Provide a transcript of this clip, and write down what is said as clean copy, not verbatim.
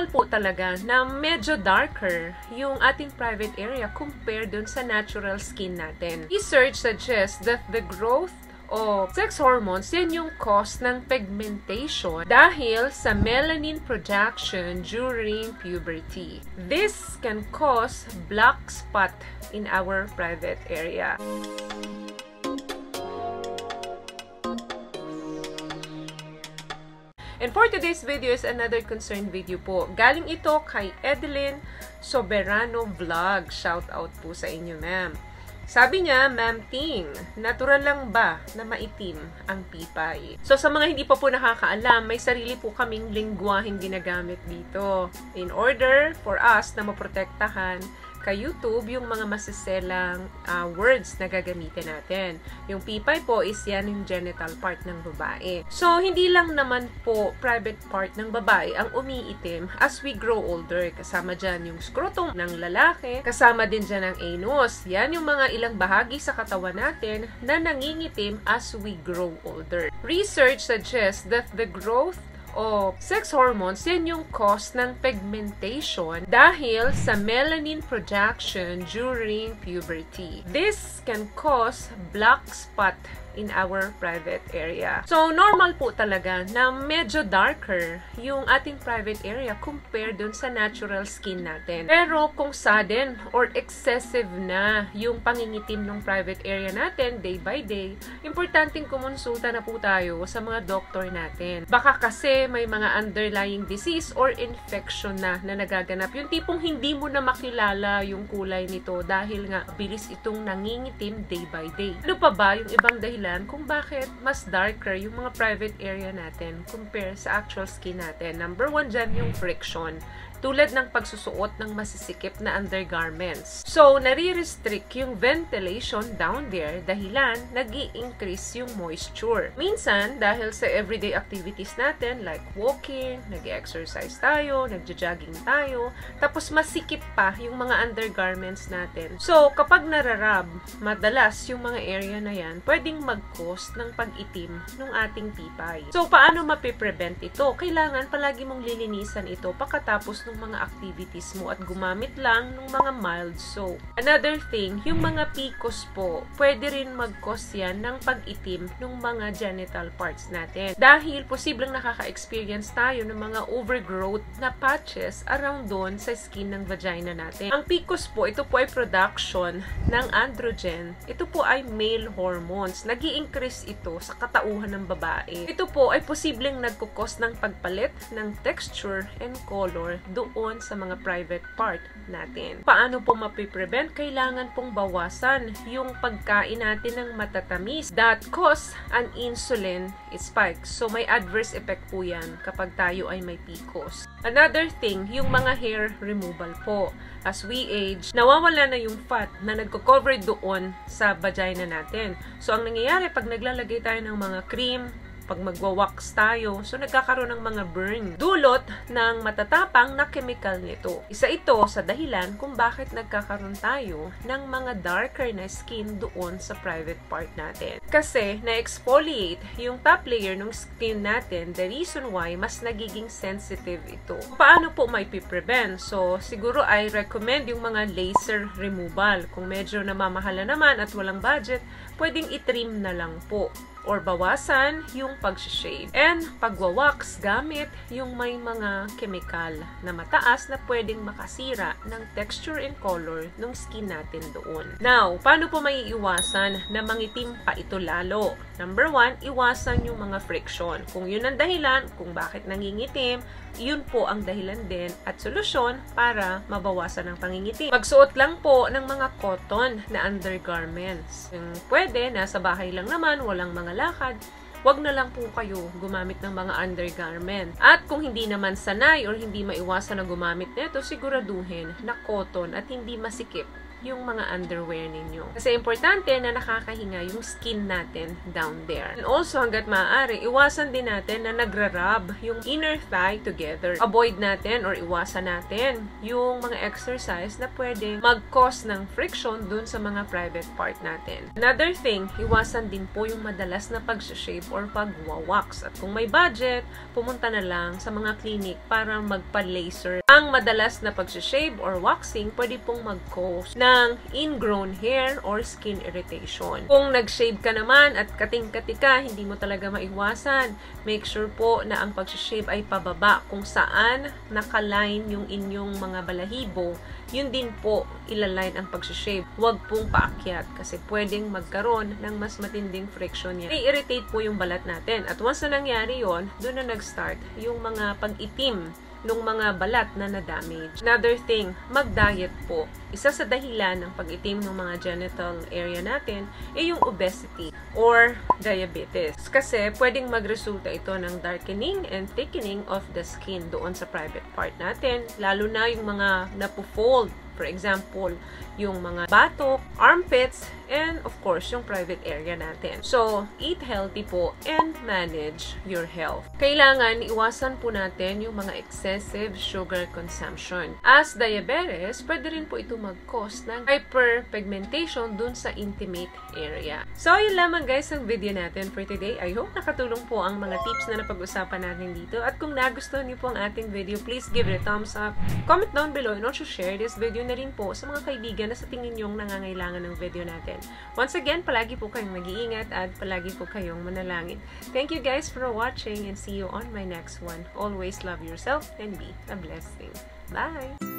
normal po talaga na medyo darker yung ating private area compared dun sa natural skin natin. Research suggests that the growth of sex hormones, yan yung cause ng pigmentation dahil sa melanin production during puberty. This can cause black spot in our private area. And for today's video is another concerned video po. Galing ito kay Edeline Soberano Vlog. Shout out po sa inyo, ma'am. Sabi niya, Ma'am Ting, natural lang ba na maitim ang pipay? So sa mga hindi pa po nakakaalam, may sarili po kaming lingwaheng ginagamit dito in order for us na maprotektahan kay YouTube yung mga masiselang words na gagamitin natin. Yung pipay po is yan yung genital part ng babae. So, hindi lang naman po private part ng babae ang umiitim as we grow older. Kasama dyan yung scrotum ng lalaki, kasama din dyan ang anus. Yan yung mga ilang bahagi sa katawan natin na nangingitim as we grow older. Research suggests that the growth of sex hormones, yan yung cause ng pigmentation dahil sa melanin production during puberty. This can cause black spot in our private area. So, normal po talaga na medyo darker yung ating private area compared dun sa natural skin natin. Pero kung sudden or excessive na yung pangingitim ng private area natin day by day, importanteng kumonsulta na po tayo sa mga doktor natin. Baka kasi may mga underlying disease or infection na nagaganap. Yung tipong hindi mo na makilala yung kulay nito dahil nga bilis itong nangingitim day by day. Ano pa ba yung ibang dahilan kung bakit mas darker yung mga private area natin compare sa actual skin natin? Number one dyan yung friction. Tulad ng pagsusuot ng masisikip na undergarments. So, nare-restrict yung ventilation down there dahilan nag-i-increase yung moisture. Minsan, dahil sa everyday activities natin like walking, nag-exercise tayo, nagja-jogging tayo, tapos masikip pa yung mga undergarments natin. So, kapag nararab, madalas yung mga area na yan, pwedeng mag-cause ng pag-itim ng ating pipay. So, paano mapiprevent ito? Kailangan palagi mong lilinisan ito pagkatapos ng mga activities mo at gumamit lang ng mga mild soap. Another thing, yung mga PCOS po, pwede rin mag-cause yan ng pag-itim ng mga genital parts natin. Dahil posibleng nakaka-experience tayo ng mga overgrowth na patches around doon sa skin ng vagina natin. Ang PCOS po, ito po ay production ng androgen. Ito po ay male hormones. Nag-i-increase ito sa katauhan ng babae. Ito po ay posibleng nagkukos ng pagpalit ng texture and color doon sa mga private part natin. Paano po mapiprevent? Kailangan pong bawasan yung pagkain natin ng matatamis that cause an insulin spike. So, may adverse effect po yan kapag tayo ay may PCOS. Another thing, yung mga hair removal po. As we age, nawawala na yung fat na nagko-cover doon sa vagina natin. So, ang nangyayari pag naglalagay tayo ng mga cream, pag magwa-wax tayo, so nagkakaroon ng mga burn. Dulot ng matatapang na chemical nito. Isa ito sa dahilan kung bakit nagkakaroon tayo ng mga darker na skin doon sa private part natin. Kasi na-exfoliate yung top layer ng skin natin, the reason why mas nagiging sensitive ito. Paano po may prevent? So, siguro I recommend yung mga laser removal. Kung medyo namamahala naman at walang budget, pwedeng i-trim na lang po or bawasan yung pag-shave. And pagwawax gamit yung may mga chemical na mataas na pwedeng makasira ng texture and color ng skin natin doon. Now, paano po may iwasan na mangitim pa ito lalo? Number one, iwasan yung mga friction. Kung yun ang dahilan kung bakit nangingitim, yun po ang dahilan din at solusyon para mabawasan ang pangingitim. Magsuot lang po ng mga cotton na undergarments. Yung pwede, nasa bahay lang naman, walang mga lakad, wag na lang po kayo gumamit ng mga undergarment. At kung hindi naman sanay or hindi maiwasan na gumamit nito, siguraduhin na cotton at hindi masikip yung mga underwear ninyo. Kasi importante na nakakahinga yung skin natin down there. And also, hanggat maaari, iwasan din natin na nagra-rub yung inner thigh together. Avoid natin or iwasan natin yung mga exercise na pwedeng mag-cause ng friction dun sa mga private part natin. Another thing, iwasan din po yung madalas na pag-shave or pag-wax. At kung may budget, pumunta na lang sa mga clinic para magpa-laser. Ang madalas na pag-shave or waxing, pwede pong mag-cause ng ingrown hair or skin irritation. Kung nag-shave ka naman at kating-kati ka, hindi mo talaga maiwasan, make sure po na ang pag-shave ay pababa. Kung saan nakaline yung inyong mga balahibo, yun din po ilaline ang pag-shave. Huwag pong paakyat kasi pwedeng magkaroon ng mas matinding friction yan. I-irritate po yung balat natin. At once na nangyari yon, doon na nag-start yung mga pag-itim nung mga balat na na-damage. Another thing, mag-diet po. Isa sa dahilan ng pag-itim ng mga genital area natin ay yung obesity or diabetes. Kasi pwedeng magresulta ito ng darkening and thickening of the skin doon sa private part natin, lalo na yung mga napo-fold. For example, yung mga batok, armpits, and of course, yung private area natin. So, eat healthy po and manage your health. Kailangan iwasan po natin yung mga excessive sugar consumption. As diabetes, pwede rin po ito mag-cause ng hyperpigmentation dun sa intimate area. So, yun lamang guys ang video natin for today. I hope nakatulong po ang mga tips na napag-usapan natin dito. At kung nagustuhan niyo po ang ating video, please give it a thumbs up, comment down below, and also share this video na rin po sa mga kaibigan na sa tingin nyong nangangailangan ng video natin. Once again, palagi po kayong mag-iingat at palagi po kayong manalangin. Thank you guys for watching and see you on my next one. Always love yourself and be a blessing. Bye!